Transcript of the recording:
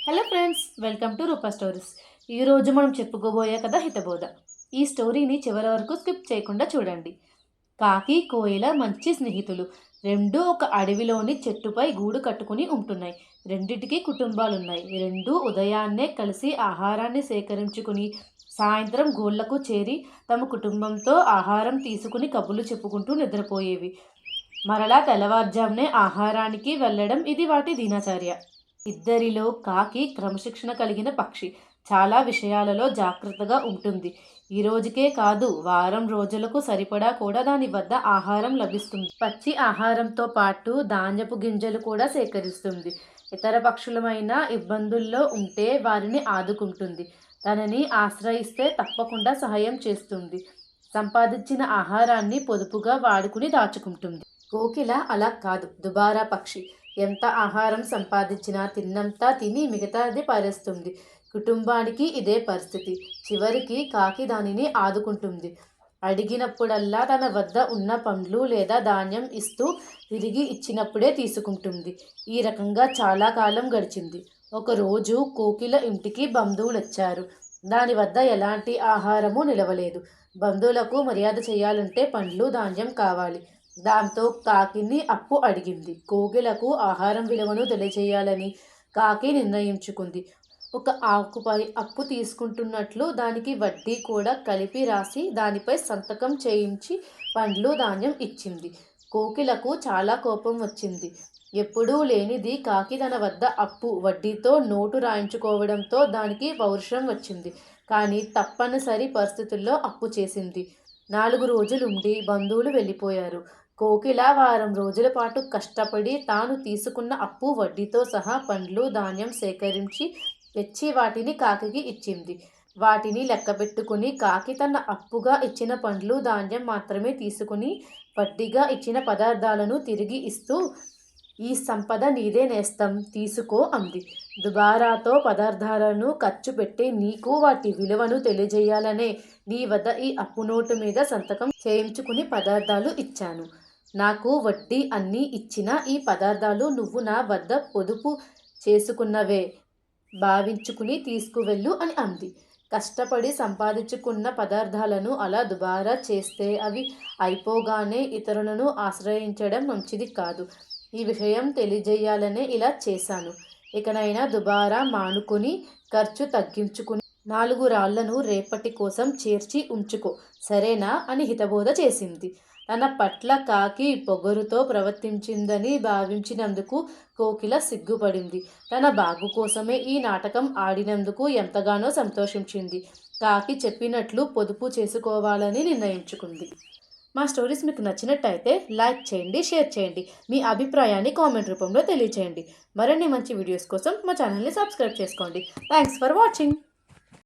Hello friends, welcome to Roopa stories. ఈరోజు మనం చెప్పుకోబోయే కథ హితబోధ. ఈ స్టోరీని చివరి వరకు స్కిప్ చేయకుండా చూడండి. కాకి కోయిల మంచి స్నేహితులు. రెండూ ఒక అడవిలోని చెట్టుపై గూడు కట్టుకుని ఉంటున్నాయి. రెండిటికి కుటుంబాలున్నాయి. రెండూ ఉదయాన్నే కలిసి ఆహారాన్ని సేకరించుకుని సాయంత్రం గోళ్లకు చేరి తమ కుటుంబంతో ఆహారం తీసుకుని కబుర్లు చెప్పుకుంటూ నిద్రపోయేవి. మరలా తెల్లవారుజామునే ఆహారానికి వెళ్ళడం ఇది వాటి దినచర్య. ఇద్దరిలో కాకి క్రమశిక్షణ కలిగిన పక్షి. చాలా విషయాలలో జాగ్రత్తగా ఉంటుంది. ఈ రోజుకే కాదు, వారం రోజులకు సరిపడా కూడా దాని వద్ద ఆహారం లభిస్తుంది. పచ్చి ఆహారంతో పాటు ధాన్యపు గింజలు కూడా సేకరిస్తుంది. ఇతర పక్షులమైన ఇబ్బందుల్లో ఉంటే వారిని ఆదుకుంటుంది. తనని ఆశ్రయిస్తే తప్పకుండా సహాయం చేస్తుంది. సంపాదించిన ఆహారాన్ని పొదుపుగా వాడుకుని దాచుకుంటుంది. కోకిల అలా కాదు, దుబారా పక్షి. ఎంత ఆహారం సంపాదించినా తిన్నంతా తిని మిగతాది పారేస్తుంది. కుటుంబానికి ఇదే పరిస్థితి. చివరికి కాకి దానిని ఆదుకుంటుంది. అడిగినప్పుడల్లా తన వద్ద ఉన్న పండ్లు లేదా ధాన్యం ఇస్తూ తిరిగి ఇచ్చినప్పుడే తీసుకుంటుంది. ఈ రకంగా చాలా కాలం గడిచింది. ఒకరోజు కోకిల ఇంటికి బంధువులు వచ్చారు. దాని వద్ద ఎలాంటి ఆహారము నిలవలేదు. బంధువులకు మర్యాద చేయాలంటే పండ్లు ధాన్యం కావాలి. దాంతో కాకిని అప్పు అడిగింది. కోకిలకు ఆహారం విలువను తెలియజేయాలని కాకి నిర్ణయించుకుంది. ఒక ఆకుపై అప్పు తీసుకుంటున్నట్లు దానికి వడ్డీ కూడా కలిపి రాసి దానిపై సంతకం చేయించి పండ్లు ధాన్యం ఇచ్చింది. కోకిలకు చాలా కోపం వచ్చింది. ఎప్పుడూ లేనిది కాకి తన వద్ద అప్పు వడ్డీతో నోటు రాయించుకోవడంతో దానికి పౌరుషం వచ్చింది. కానీ తప్పనిసరి పరిస్థితుల్లో అప్పు చేసింది. 4 రోజులుండి బంధువులు వెళ్ళిపోయారు. కోకిల వారం రోజుల పాటు కష్టపడి తాను తీసుకున్న అప్పు వడ్డీతో సహా పండ్లు ధాన్యం సేకరించి తెచ్చి వాటిని కాకికి ఇచ్చింది. వాటిని లెక్కపెట్టుకుని కాకి తన అప్పుగా ఇచ్చిన పండ్లు ధాన్యం మాత్రమే తీసుకుని వడ్డీగా ఇచ్చిన పదార్థాలను తిరిగి ఇస్తూ, ఈ సంపద నీదే నేస్తం, తీసుకో అంది. దుబారాతో పదార్థాలను ఖర్చు పెట్టి నీకు వాటి విలువను తెలియజేయాలనే నీ వద్ద ఈ అప్పు నోటు మీద సంతకం చేయించుకుని పదార్థాలు ఇచ్చాను. నాకు వడ్డీ అన్నీ ఇచ్చిన ఈ పదార్థాలు నువ్వు నా వద్ద పొదుపు చేసుకున్నవే భావించుకుని తీసుకువెళ్ళు అని అంది. కష్టపడి సంపాదించుకున్న పదార్థాలను అలా దుబారా చేస్తే అవి అయిపోగానే ఇతరులను ఆశ్రయించడం మంచిది కాదు. ఈ విషయం తెలియజేయాలనే ఇలా చేశాను. ఇకనైనా దుబారా మానుకొని ఖర్చు తగ్గించుకుని 4 రాళ్లను రేపటి కోసం చేర్చి ఉంచుకో, సరేనా అని హితబోధ చేసింది. తన పట్ల కాకి పొగరుతో ప్రవర్తించిందని భావించినందుకు కోకిల సిగ్గుపడింది. తన బాగు కోసమే ఈ నాటకం ఆడినందుకు ఎంతగానో సంతోషించింది. కాకి చెప్పినట్లు పొదుపు చేసుకోవాలని నిర్ణయించుకుంది. మా స్టోరీస్ మీకు నచ్చినట్టయితే లైక్ చేయండి, షేర్ చేయండి. మీ అభిప్రాయాన్ని కామెంట్ రూపంలో తెలియచేయండి. మరిన్ని మంచి వీడియోస్ కోసం మా ఛానల్ని సబ్స్క్రైబ్ చేసుకోండి. Thanks for watching.